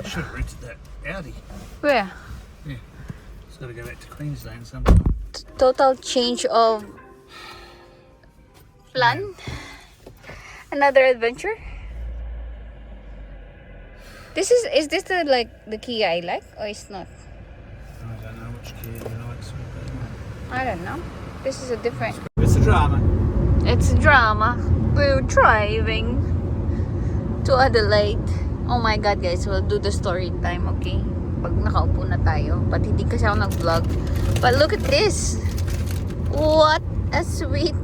I should have rented that Audi. Where? Yeah. It's got to go back to Queensland sometime. Total change of plan. Another adventure. Is this the Kia I like or it's not? I don't know which Kia you like. I don't know. This is a different. It's a drama. It's a drama. We're driving to Adelaide. Oh my God, guys, we'll do the story time, okay? Pag nakaupo na tayo. But hindi kasi ako nag-vlog. But look at this. What a sweet.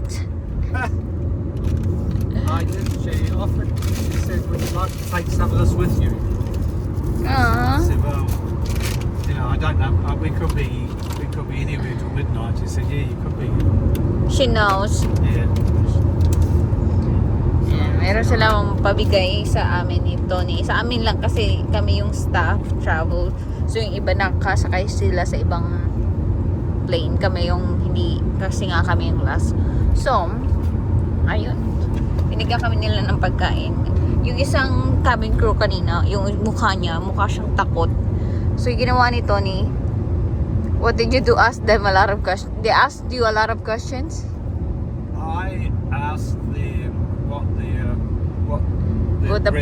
I did. She offered. She said, "Would you like to take some of this with you?" I said, "Well, you know, I don't know. We could be anywhere till midnight." She said, "Yeah, you could be." She knows. Yeah. Meron silang pabigay sa amin ni Tony. Sa amin lang kasi kami yung staff travel. So yung iba nakasakay sila sa ibang plane. Kami yung hindi kasi nga kami yung last. So, ayun. Binigyan kami nila ng pagkain. Yung isang cabin crew kanina, yung mukha siyang takot. So yung ginawa ni Tony, what did you do? Ask them a lot of questions. They asked you a lot of questions? I asked them what the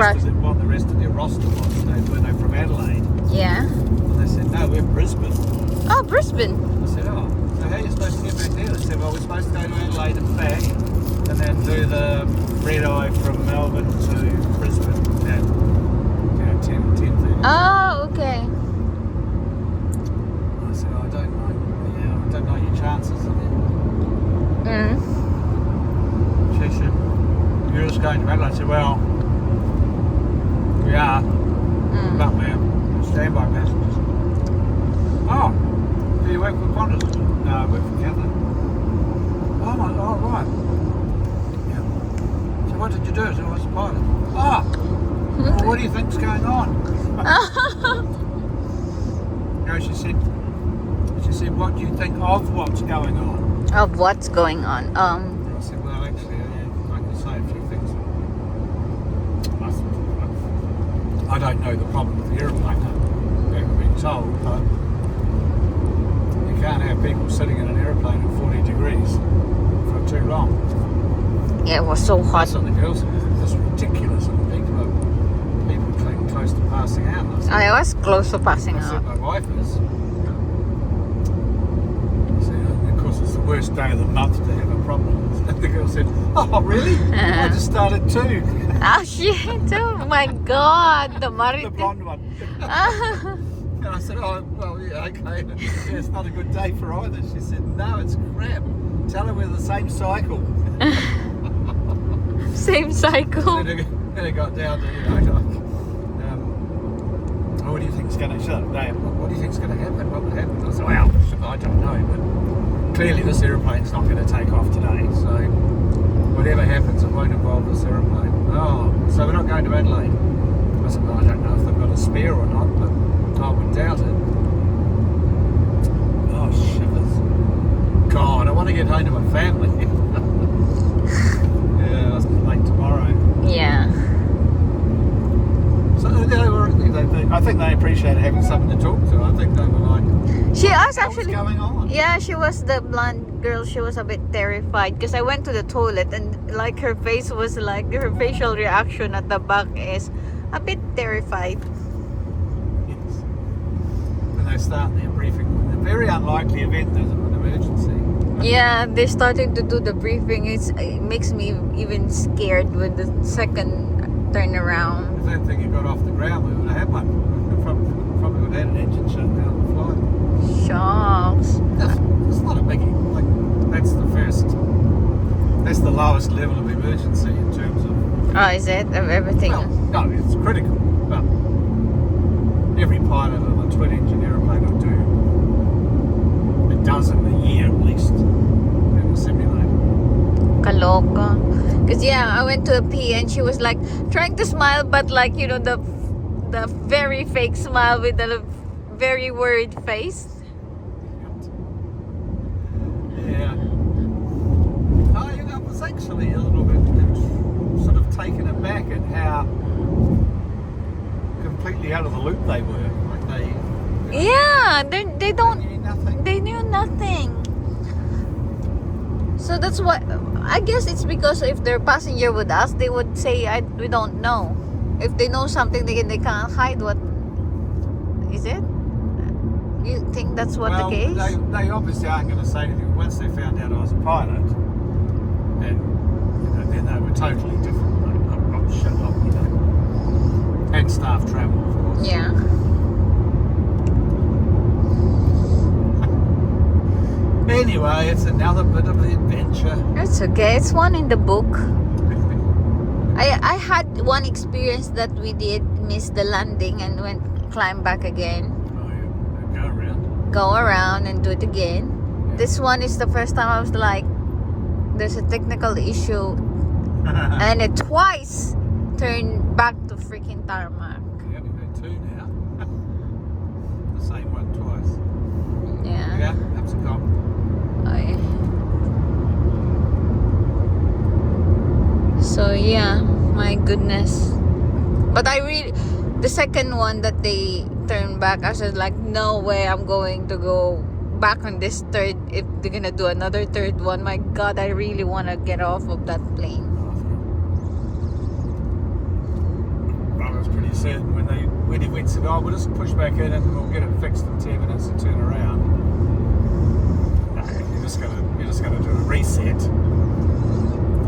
rest of their roster was. Were they from Adelaide? Yeah. And they said, no, we're Brisbane. Oh, Brisbane. I said, oh, so how are you supposed to get back there? They said, well, we're supposed to go to Adelaide and back, and then do the red eye from Melbourne to Brisbane at 10:30. Oh, okay. I said, I don't know. Yeah, I don't know your chances. And then she said, you're just going to Adelaide. I said, well, we are, but we're standby passengers. Oh, do you work for Qantas? No, I work for Catholic. Oh, right. Yeah. So what did you do? I said, I was a pilot. Oh, well, what do you think's going on? No, she said, what do you think of what's going on? Of what's going on? I said, well, actually, I can say a few things. I don't know the problem with the aeroplane. I've never been told, but you can't have people sitting in an aeroplane at 40 degrees for too long. Yeah, it was so hot. That's what the girls said. It's ridiculous. And people came close to passing out. I was close to passing I said, out. my wife is. I said, of course, it's the worst day of the month to have a problem. And the girl said, oh, really? I just started too. Oh, shit. Oh, my God. The The blonde one. And I said, oh, well, yeah, okay. Yeah, it's not a good day for either. She said, no, it's crap. Tell her we're the same cycle. Same cycle. Then it got down to, what do you think's going to what do you think's going to happen? What would happen? I said, well, I don't know, but clearly this aeroplane's not going to take off today. So whatever happens, it won't involve this aeroplane. Oh, so we're not going to Adelaide. I said, well, I don't know if they've got a spare or not, but I would doubt it. Oh, shivers. God, I want to get home to my family. Yeah, I'll late tomorrow. Yeah. So I think they appreciated having something to talk to. I think they were like, She was what's actually. going on? Yeah, she was the blonde girl. She was a bit terrified because I went to the toilet and like her face was like her facial reaction at the back is a bit terrified. Yes. When they start their briefing, a very unlikely event, there's an emergency. Yeah, they started to do the briefing. It makes me even scared with the second turnaround. If that thing had got off the ground, we would have had one. We probably would have had an engine shut down and fly. Shocks. It's not a biggie. Like, that's the lowest level of emergency in terms of. Oh, is it? Of everything? Well, no, it's critical. But every pilot of a twin-engine aeroplane will do a dozen a year at least in the simulator. Kaloka. Because yeah, I went to a P and she was like trying to smile, but like, you know, the very fake smile with the very worried face. Yeah. I was actually a little bit sort of taken aback at how completely out of the loop they were. Like they Yeah, they knew don't. nothing. They knew nothing. So that's why I guess it's because if they're passenger with us, they would say we don't know. If they know something, they can't hide. What is it? You think that's what Well, the case? they obviously aren't going to say anything once they found out I was a pilot, and then they were totally different. I'm shut up, and staff travel, of course. Yeah. Anyway, it's another bit of an adventure. It's okay. It's one in the book. I had one experience that we did miss the landing and went climb back again, Oh, yeah. Go around. go around and do it again. This one is the first time I was like, there's a technical issue, and it twice turned back to freaking tarmac. Yeah, we've got two now. The same one twice. Yeah. Yeah, that's a cop. So yeah, my goodness. But I really, the second one that they turned back, I was like, no way I'm going to go back on this third if they're gonna do another third one. My God, I really want to get off of that plane. I was pretty certain when he went said, oh, we'll just push back in and we'll get it fixed in 10 minutes and turn around. No, you're just gonna do a reset.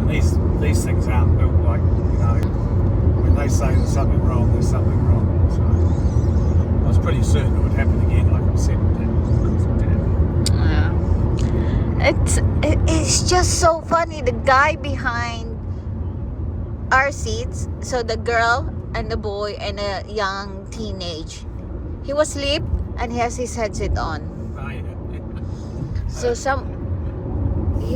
And these things aren't built like, when they say there's something wrong, there's something wrong. So I was pretty certain it would happen again, like I said it did. It's just so funny. The guy behind our seats, so the girl and the boy and a young teenage, he was asleep and he has his headset on. Oh, yeah. So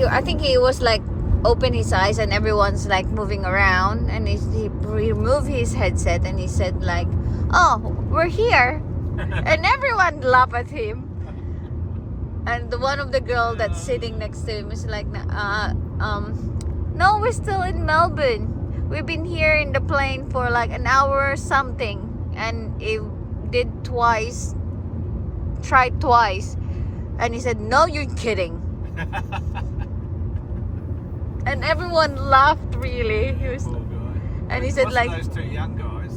I think he was like open his eyes and everyone's like moving around, and he removed his headset and he said like, oh, we're here. And everyone laughed at him. And one of the girl that's sitting next to him is like, no, we're still in Melbourne. We've been here in the plane for like an hour or something, and it did twice, tried twice, and he said, no, you're kidding. And everyone laughed really. He was, Poor guy. and he said Wasn't like, those two young guys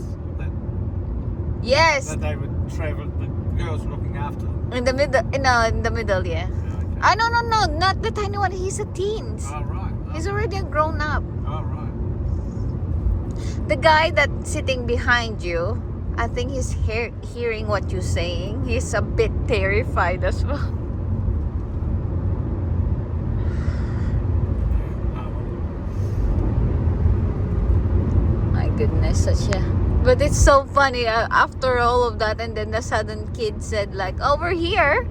yes, that they would travel, the girls were looking after them. in the middle, in the middle, yeah. Yeah, okay. No, not the tiny one. He's a teens. Oh, right. Oh, He's already a grown up. oh, right. The guy that's sitting behind you, I think he's hearing what you're saying. He's a bit terrified as well. My goodness, such a... But it's so funny after all of that, and then the sudden kid said like, oh, we're here.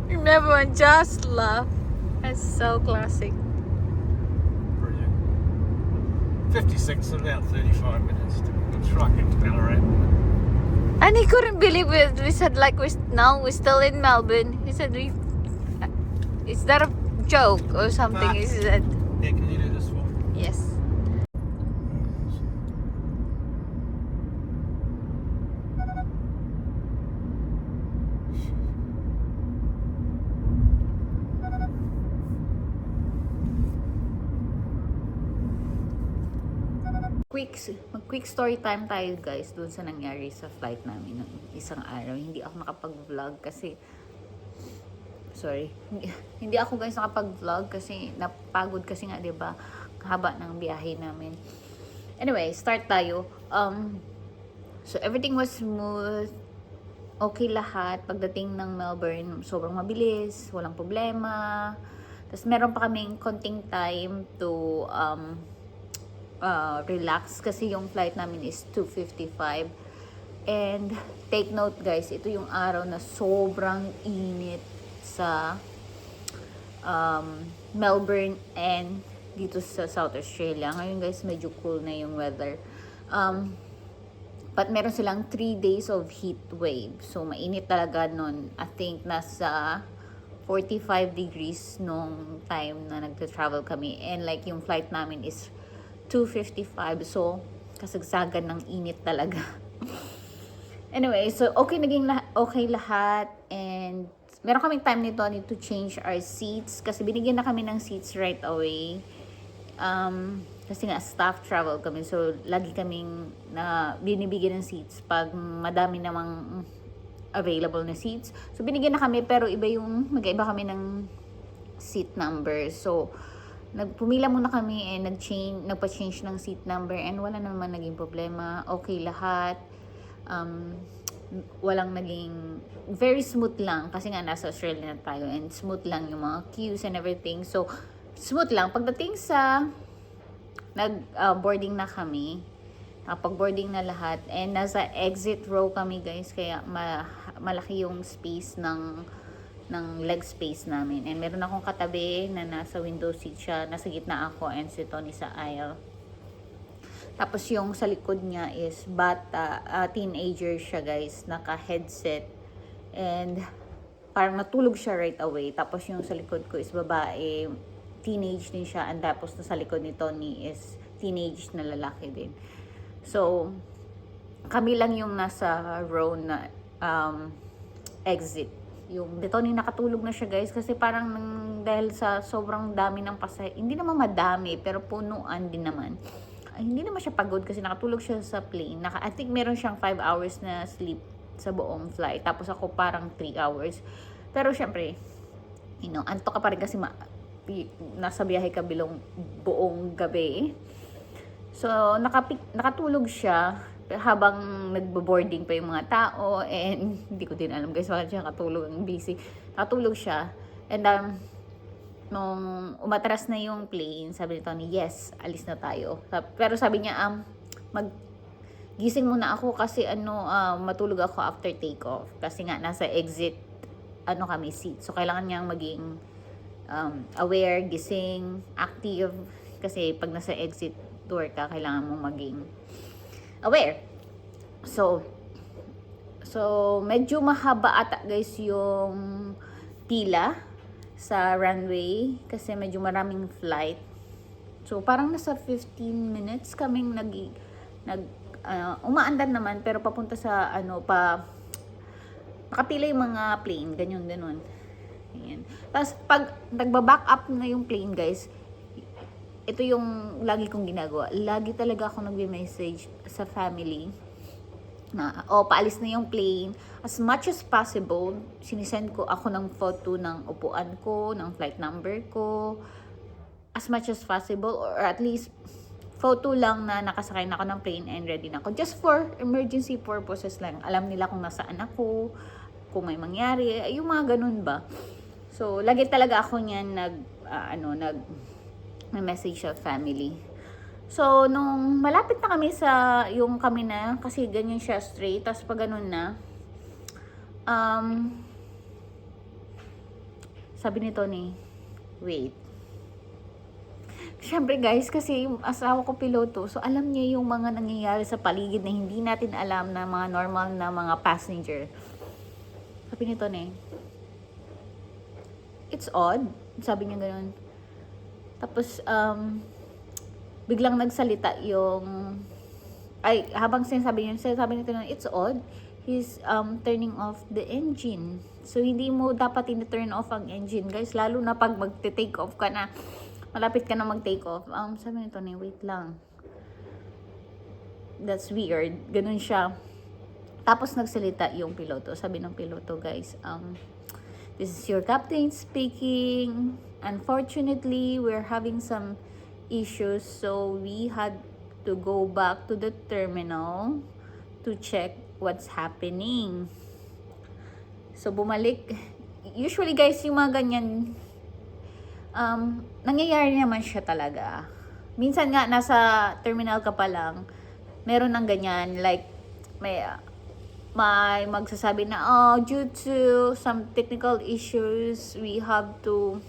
And everyone just laughed. That's so classic. Brilliant. 56, about 35 minutes to try and get to Ballarat. And he couldn't believe it. We said like, we're still in Melbourne. He said, is that a joke or something? He said, Yeah, can you do this for me? yes. Quick story time tayo guys dun sa nangyari sa flight namin ng isang araw. Hindi ako nakapag-vlog kasi hindi ako guys nakapag-vlog kasi napagod kasi nga 'di ba, haba ng biyahe namin. Anyway, start tayo. So everything was smooth. Okay lahat. Pagdating ng Melbourne, sobrang mabilis, walang problema. Tapos meron pa kaming konting time to relax kasi yung flight namin is 2:55. And take note guys, ito yung araw na sobrang init sa Melbourne and dito sa South Australia. Ngayon guys, medyo cool na yung weather. But meron silang 3 days of heat wave. So mainit talaga nun. I think nasa 45 degrees nung time na nagta-travel kami. And like yung flight namin is 2:55. So kasagsagan ng init talaga. Anyway, so okay okay lahat, and meron kaming time ni Tony to change our seats kasi binigyan na kami ng seats right away. Kasi nga staff travel kami, so lagi kaming na binibigyan ng seats pag madami namang available na seats. So binigyan na kami, pero magkaiba kami ng seat number. So nagpumila muna kami and nagpa-change ng seat number, and wala naman naging problema. Okay lahat. Walang naging, very smooth lang kasi nga nasa Australia na tayo, and smooth lang yung mga queues and everything. So smooth lang pagdating sa boarding na kami. Nakapag-boarding na lahat, and nasa exit row kami, guys, kaya malaki yung space ng leg space namin. And meron akong katabi na nasa window seat siya, nasa gitna ako, and si Tony sa aisle. Tapos yung sa likod niya is bata, teenager siya, guys, naka-headset, and parang natulog siya right away. Tapos yung sa likod ko is babae, teenage din siya, and tapos sa likod ni Tony is teenage na lalaki din. So kami lang yung nasa row na exit. Yung Tony nakatulog na siya, guys, kasi parang dahil sa sobrang dami ng hindi naman madami, pero punuan din naman. Hindi naman siya pagod kasi nakatulog siya sa plane. I think meron siyang 5 hours na sleep sa buong flight. Tapos ako parang 3 hours. Pero syempre, antok ka pa rin kasi nasa biyahe ka buong gabi. So, nakatulog siya habang nagbo-boarding pa yung mga tao, and hindi ko din alam, guys, bakit siya nakatulog, ang busy. Nakatulog siya, and nung umatras na yung plane, sabi ni Tony, yes, alis na tayo. Pero sabi niya, gising muna ako kasi matulog ako after takeoff. Kasi nga, nasa exit, kami seat. So, kailangan niyang maging aware, gising, active. Kasi pag nasa exit door ka, kailangan mong maging aware. So, medyo mahaba ata, guys, yung pila sa runway kasi medyo maraming flight. So parang nasa 15 minutes kaming umaandar naman, pero papunta sa nakapila yung mga plane, ganyan. Ayan. Tapos pag nagba-back up na yung plane, guys, ito yung lagi kong ginagawa. Lagi talaga ako nagbe-message sa family na paalis na yung plane. As much as possible, sinisend ko ako ng photo ng upuan ko, ng flight number ko, as much as possible, or at least photo lang na nakasakay na ako ng plane and ready na ako, just for emergency purposes lang. Alam nila kung nasaan ako, kung may mangyari, yung mga ganun ba. So lagi talaga ako niyan nag-message sa family. So, nung malapit na kami kami na, kasi ganyan siya straight, tapos pag ganun na, sabi ni Tony, wait. Siyempre, guys, kasi yung asawa ko piloto, so alam niya yung mga nangyayari sa paligid na hindi natin alam, na mga normal na mga passenger. Sabi ni Tony, it's odd. Sabi niya ganun. Tapos, biglang nagsalita habang sinasabi niya, nito na, it's odd, he's turning off the engine. So, hindi mo dapat turn off ang engine, guys, lalo na pag mag-take off ka na, malapit ka na mag-take off. Sabi nito na, wait lang. That's weird. Ganun siya. Tapos nagsalita yung piloto. Sabi ng piloto, guys, this is your captain speaking. Unfortunately, we're having some issues, so we had to go back to the terminal to check what's happening. So bumalik. Usually, guys, yung mga ganyan, nangyayari naman siya talaga. Minsan nga nasa terminal ka pa lang, meron ng ganyan, like may magsasabi na, due to some technical issues, we have to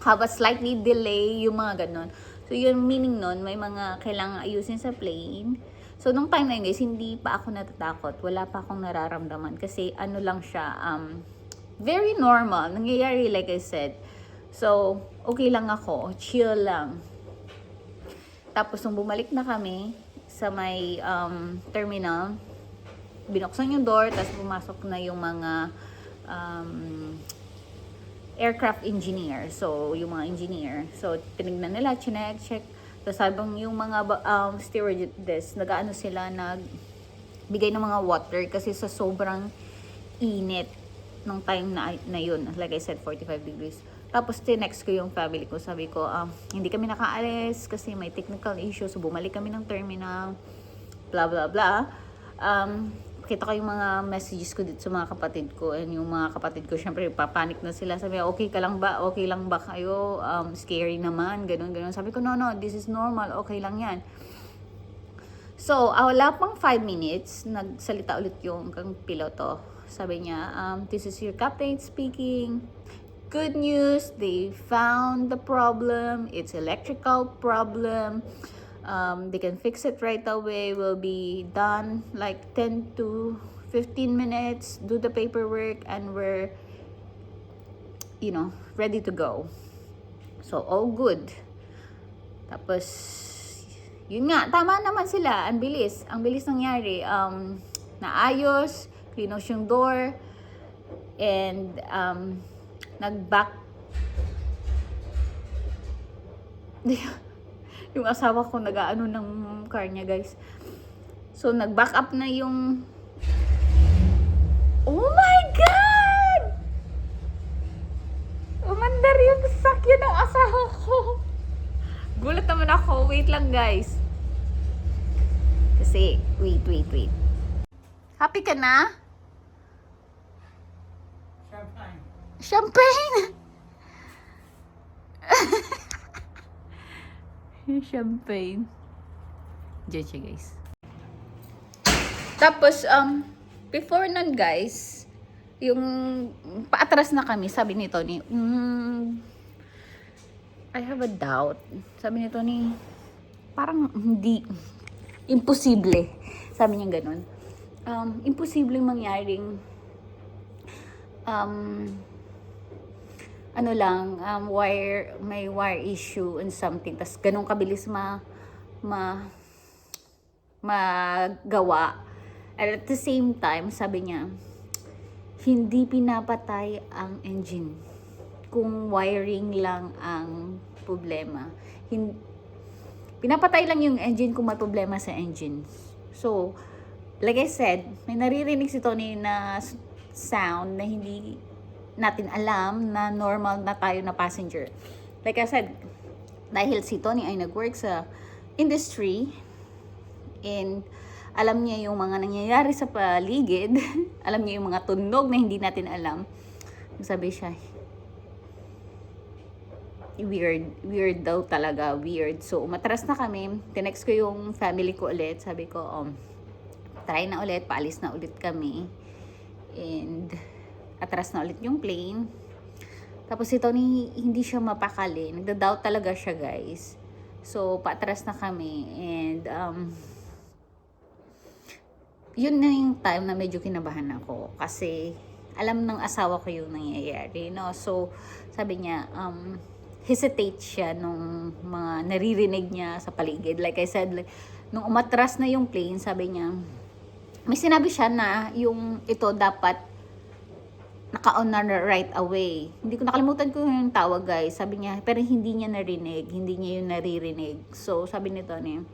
have a slightly delay, yung mga ganon. So, yung meaning nun, may mga kailangan ayusin sa plane. So, nung time na yun, guys, hindi pa ako natatakot. Wala pa akong nararamdaman. Kasi, lang siya, very normal. Nangyayari, like I said. So, okay lang ako. Chill lang. Tapos, nung bumalik na kami sa may terminal, binuksan yung door, tapos pumasok na yung mga aircraft engineer. So, yung mga engineer. So, tinignan nila, check. Tapos habang yung mga stewardess, nag-ano sila, nagbigay ng mga water kasi sa sobrang init nung time na yun. Like I said, 45 degrees. Tapos, tinext ko yung family ko. Sabi ko, hindi kami nakaalis kasi may technical issue. So, bumalik kami ng terminal. Blah, blah, blah. Kita ko yung mga messages ko dito sa mga kapatid ko. And yung mga kapatid ko, syempre, papanik na sila. Sabi, okay ka lang ba? Okay lang ba kayo? Scary naman. Ganun. Sabi ko, no, this is normal. Okay lang yan. So, wala pang 5 minutes, nagsalita ulit yung kang piloto. Sabi niya, this is your captain speaking. Good news, they found the problem. It's electrical problem. They can fix it right away. Will be done like 10 to 15 minutes. Do the paperwork and we're, ready to go. So, all good. Tapos, yun nga, tama naman sila. Ang bilis nangyari. Naayos, cleanos yung door, and nag-back yung asawa ko nag-aano ng car niya, guys. So, nag-back up na yung oh my God! Umandar yung sakyan ng asawa ko. Gulat naman ako. Wait lang, guys. Kasi, wait. Happy ka na? Champagne! Champagne. Diyan siya, guys. Tapos, before nun, guys, yung paatras na kami, sabi ni Tony, I have a doubt. Sabi ni Tony, parang hindi, imposible. Sabi niya ganun. Imposible mangyaring, may wire issue and something. Tas ganun kabilis magawa. And at the same time, sabi niya, hindi pinapatay ang engine kung wiring lang ang problema. Pinapatay lang yung engine kung may problema sa engine. So, like I said, may naririnig si Tony na sound na hindi natin alam na normal na tayo na passenger. Like I said, dahil si Tony ay nag-work sa industry and alam niya yung mga nangyayari sa paligid, alam niya yung mga tunog na hindi natin alam. Sabi siya, weird daw talaga, weird. So, umatras na kami, tinext ko yung family ko ulit, sabi ko, try na ulit, paalis na ulit kami. And atras na ulit yung plane. Tapos si Tony, hindi siya mapakali. Nagda-doubt talaga siya, guys. So, paatras na kami. And, yun na yung time na medyo kinabahan ako. Kasi, alam ng asawa ko yung nangyayari, no? So, sabi niya, hesitate siya nung mga naririnig niya sa paligid. Like I said, nung umatras na yung plane, sabi niya, may sinabi siya na yung ito dapat naka-on na right away. Hindi ko nakalimutan ko yung tawag, guys. Sabi niya, pero hindi niya narinig. Hindi niya yung naririnig. So, sabi nito niya,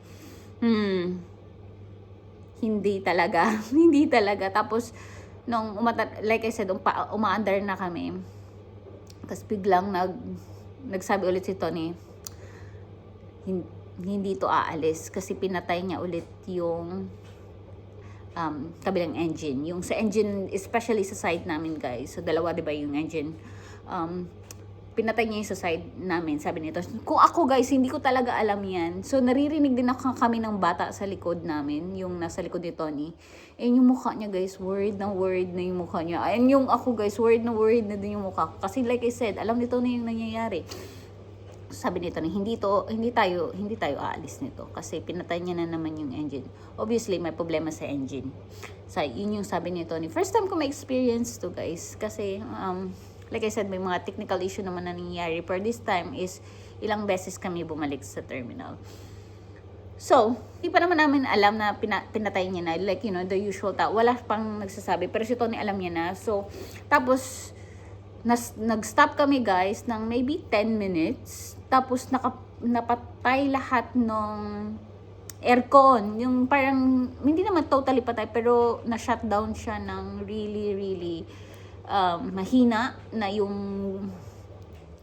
hindi talaga. Hindi talaga. Tapos, nung like I said, umaandar na kami. Tapos biglang nagsabi ulit si Tony, hindi to aalis. Kasi pinatay niya ulit yung kabilang engine. Yung sa engine, especially sa side namin, guys. So, dalawa, diba, yung engine. Pinatay niya yung sa side namin. Sabi nito, kung ako, guys, hindi ko talaga alam yan. So, naririnig din kami ng bata sa likod namin. Yung nasa likod ni Tony. And yung mukha niya, guys, worried na yung mukha niya. And yung ako, guys, worried na din yung mukha ko. Kasi, like I said, alam ni Tony yung nangyayari. Sabi nito na hindi tayo aalis nito kasi pinatay niya na naman yung engine. Obviously, may problema sa engine. So, yun yung sabi nito ni. First time ko ma-experience to, guys, kasi like I said, may mga technical issue naman na nangyayari. But this time is ilang beses kami bumalik sa terminal. So, hindi pa naman namin alam na pinatay niya na. Like, you know, the usual tao. Wala pang nagsasabi. Pero si Tony alam niya na. So, tapos, nag-stop kami guys ng maybe 10 minutes. Tapos, napatay lahat ng aircon. Yung parang, hindi naman totally patay, pero na-shutdown siya ng really mahina na yung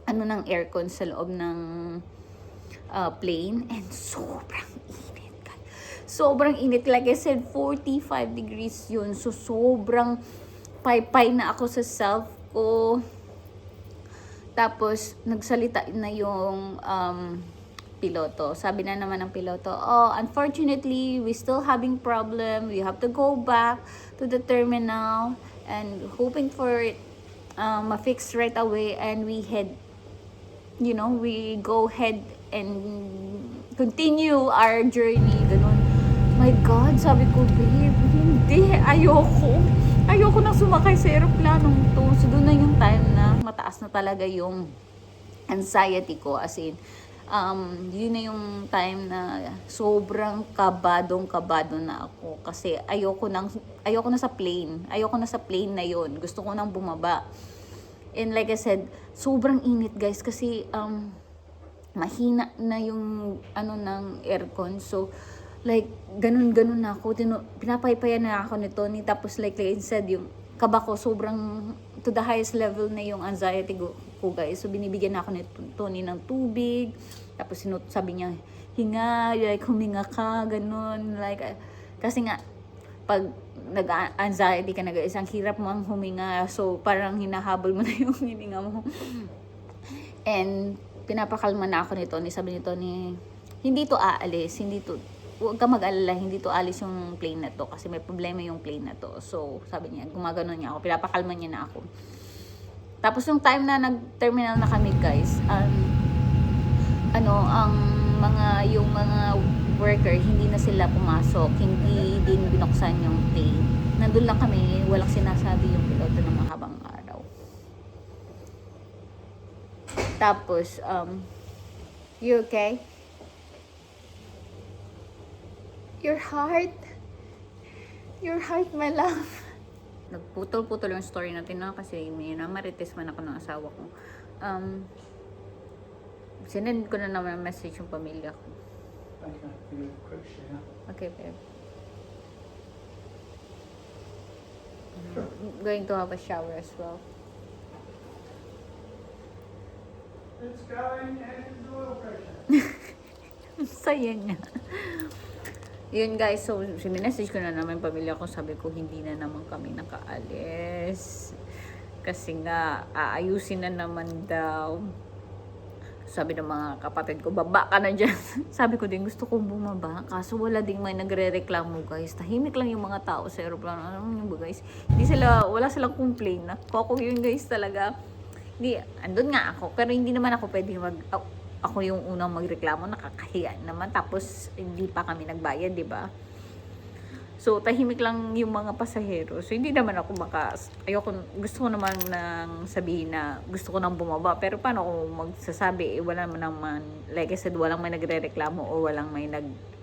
ano ng aircon sa loob ng plane. And sobrang init guys. Sobrang init. Like I said, 45 degrees yun. So, sobrang paypay na ako sa self ko. Tapos, nagsalita na yung piloto. Sabi na naman ng piloto, oh, unfortunately, we still having problem. We have to go back to the terminal and hoping for it ma-fix right away, and we go ahead and continue our journey. Ganun. My God, sabi ko, babe, hindi, ayoko nang sumakay sa aeroplanong to. So, doon na yung time na mataas na talaga yung anxiety ko, as in, yun na yung time na sobrang kabado na ako kasi ayoko na sa plane na yun, gusto ko nang bumaba. And like I said, sobrang init guys kasi mahina na yung ano ng aircon. So like ganun na ako, pinapaypayan na ako ni Tony. Tapos like I said, yung kaba ko sobrang to the highest level na yung anxiety ko guys. So binibigyan na ako ni Tony ng tubig. Tapos sabi niya, hinga, like huminga ka, ganun. Like, kasi nga, pag nag-anxiety ka na guys, ang hirap mo ang huminga. So, parang hinahabol mo na yung hininga mo. And, pinapakalma na ako ni Tony. Sabi ni Tony, hindi to aalis, huwag ka mag-alala, hindi to alis yung plane na to. Kasi may problema yung plane na to. So, sabi niya, gumagano niya ako, pinapakalma niya na ako. Tapos, yung time na nag-terminal na kami guys, yung mga worker, hindi na sila pumasok, hindi din binuksan yung plane. Nandun lang kami, walang sinasabi yung piloto ng mahabang araw. Tapos, you okay? Your heart, my love. Nagputol-putol yung story natin na kasi may namarites man ako ng asawa ko. Sinend ko na naman message yung pamilya ko. Okay, babe. I'm going to have a shower as well. It's going and oil pressure. Saya niya. Yun guys, so sinimessage ko na naman yung pamilya ko. Sabi ko, hindi na naman kami nakaalis. Kasi nga, aayusin na naman daw. Sabi ng mga kapatid ko, baba ka na dyan. Sabi ko din, gusto kong bumaba. Kaso wala ding may nagre-reklamo guys. Tahimik lang yung mga tao sa aeroplano. Ano yung guys? Wala silang complain na. Koko yun guys talaga. Hindi, andun nga ako. Pero hindi naman ako pwede ako yung unang magreklamo. Nakakahiya naman. Tapos, hindi pa kami nagbayad, di ba? So, tahimik lang yung mga pasahero. So, hindi naman ako gusto ko naman nang sabihin na gusto ko nang bumaba. Pero paano ako magsasabi? Wala naman, like I said, walang may nagre-reklamo o walang may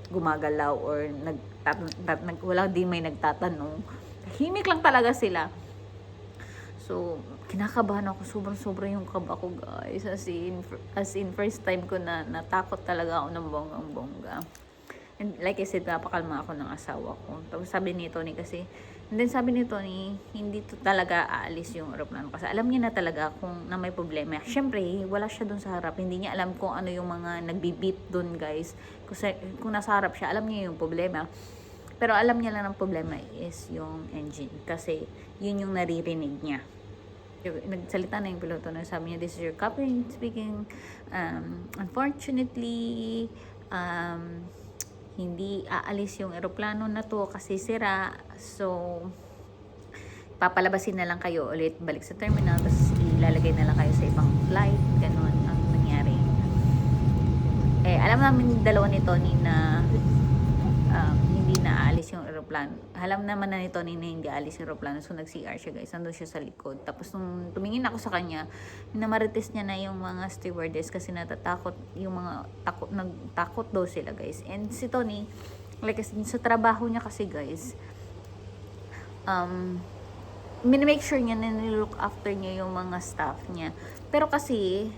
gumagalaw or walang din may nagtatanong. Tahimik lang talaga sila. So, kinakabahan ako. Sobrang yung kaba ko, guys. As in, first time ko na natakot talaga ako ng bonggang-bongga. And like I said, napakalma ako ng asawa ko. Tapos sabi ni Tony kasi, and then sabi ni Tony, hindi to talaga aalis yung aeroplano. Kasi alam niya na talaga kung na may problema. Siyempre, wala siya dun sa harap. Hindi niya alam kung ano yung mga nagbibip dun, guys. Kasi kung nasa harap siya, alam niya yung problema. Pero alam niya lang ng problema is yung engine. Kasi yun yung naririnig niya. Nagsalita na yung piloto na sabi niya, this is your captain speaking. Unfortunately, hindi aalis yung eroplano na to kasi sira. So, papalabasin na lang kayo ulit balik sa terminal. Tapos, ilalagay na lang kayo sa ibang flight. Ganon ang nangyari. Alam namin dalawa ni Tony na hindi na aalis yung aeroplano. Alam naman na ni Tony na hindi aalis yung aeroplano. So, nag-CR siya, guys. Nandun siya sa likod. Tapos, nung tumingin ako sa kanya, namarites niya na yung mga stewardess kasi natatakot yung mga nagtakot daw sila, guys. And si Tony, like sa trabaho niya kasi, guys, minimake sure niya na nilook after niya yung mga staff niya. Pero kasi,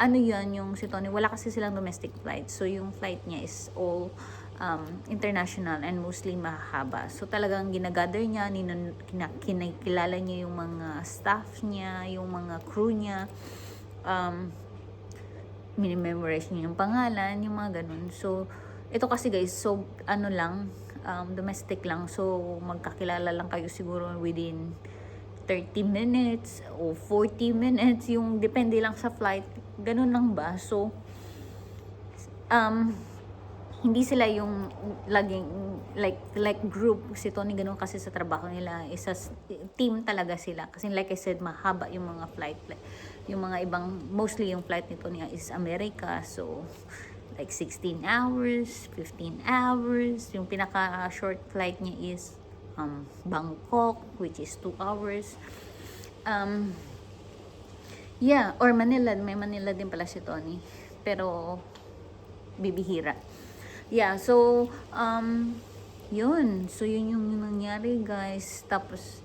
ano yun, yung si Tony, wala kasi silang domestic flight. So, yung flight niya is all international and mostly mahaba. So, talagang ginagather niya, kinikilala niya yung mga staff niya, yung mga crew niya, minimemorize niya yung pangalan, yung mga ganun. So, ito kasi guys, so, domestic lang. So, magkakilala lang kayo siguro within 30 minutes o 40 minutes, yung depende lang sa flight, ganun lang ba. So hindi sila yung laging like group. Si Tony ganun kasi sa trabaho nila, isa team talaga sila kasi like I said, mahaba yung mga flight, yung mga ibang, mostly yung flight ni Tony is America, so like 16 hours, 15 hours. Yung pinaka short flight niya is Bangkok, which is 2 hours. Yeah, or Manila. May Manila din pala si Tony. Pero, bibihira. Yeah, so, yun. So, yun yung nangyari, guys. Tapos,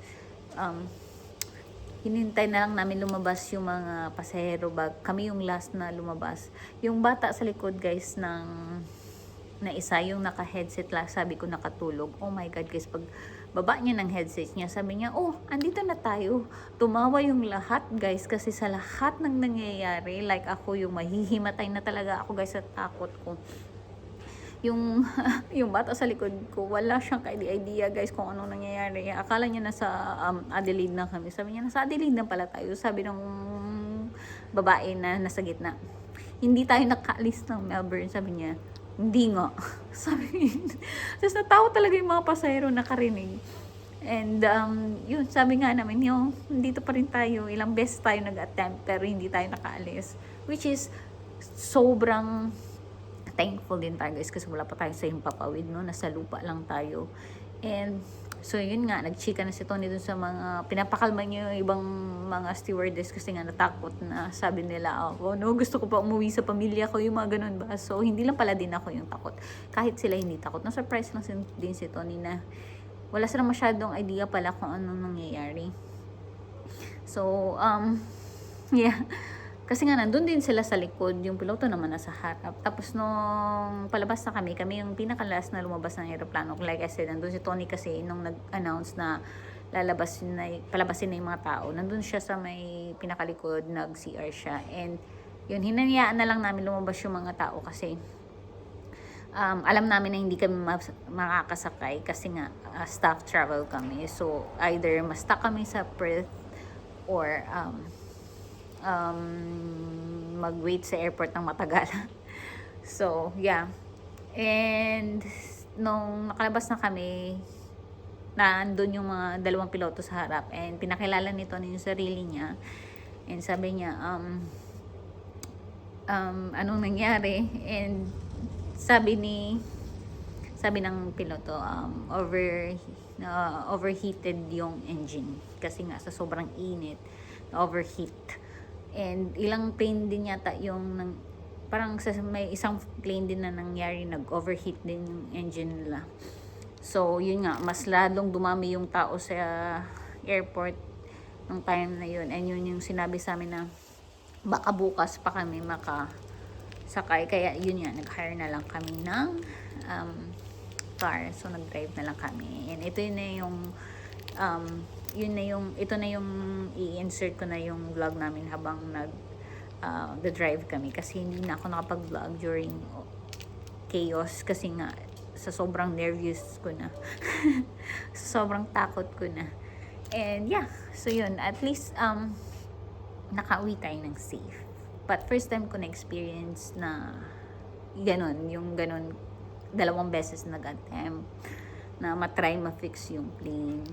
hinintay na lang namin lumabas yung mga pasahero bag. Kami yung last na lumabas. Yung bata sa likod, guys, na isa yung naka-headset lang, sabi ko nakatulog. Oh my God, guys, pag baba niya ng headset niya, sabi niya, oh, andito na tayo. Tumawa yung lahat, guys, kasi sa lahat ng nangyayari, like ako yung mahihimatay na talaga ako, guys, sa takot ko. Yung bata sa likod ko, wala siyang idea, guys, kung anong nangyayari. Akala niya nasa Adelaide na kami. Sabi niya, nasa Adelaide na pala tayo. Sabi ng babae na nasa gitna, hindi tayo nakaalis ng Melbourne. Sabi niya, hindi nga. Sabi, tapos natawa talaga yung mga pasahero nakarinig. And, yun, sabi nga namin, yung, dito pa rin tayo, ilang beses tayo nag-attempt, pero hindi tayo nakaalis. Which is, sobrang thankful din tayo, guys, kasi wala pa tayo sa himpapawid, no? Nasa lupa lang tayo. And, so, yun nga, nagchika na si Tony dun sa mga, pinapakalma niyo yung ibang mga stewardess kasi nga natakot na, sabi nila, oh, no, gusto ko pa umuwi sa pamilya ko, yung mga ganun ba. So, hindi lang pala din ako yung takot. Kahit sila hindi takot. Na-surprise lang din si Tony na wala silang masyadong idea pala kung anong nangyayari. So, yeah. Kasi nga, nandun din sila sa likod, yung piloto naman nasa harap. Tapos nung palabas na kami yung pinakalas na lumabas ng aeroplano. Like I said, nandun si Tony kasi nung nag-announce na palabasin na yung mga tao. Nandun siya sa may pinakalikod, nag-CR siya. And yun, hinanayaan na lang namin lumabas yung mga tao kasi alam namin na hindi kami makakasakay kasi nga staff travel kami. So, either ma-stuck kami sa Perth or mag-wait sa airport ng matagal. So, yeah. And, nung nakalabas na kami, nandun yung mga dalawang piloto sa harap. And, pinakilala nito yung sarili niya. And, sabi niya, anong nangyari? And, sabi ng piloto, overheated yung engine. Kasi nga, sa sobrang init, overheat. And ilang plane din yata yung parang may isang plane din na nangyari, nag-overheat din yung engine nila. So, yun nga, mas lalong dumami yung tao sa airport nung time na yun. And yun yung sinabi sa amin na baka bukas pa kami makasakay. Kaya yun nga, nag-hire na lang kami ng car. So, nag-drive na lang kami. And ito yun na yung ito na yung i-insert ko na yung vlog namin habang nag-drive kami kasi hindi na ako nakapag-vlog during chaos kasi nga sa sobrang nervous ko na sa sobrang takot ko na. And yeah, so yun, at least nakauwi tayo ng safe. But first time ko na experience na ganon, yung ganon, 2 beses nag-attempt na matry ma-fix yung plane.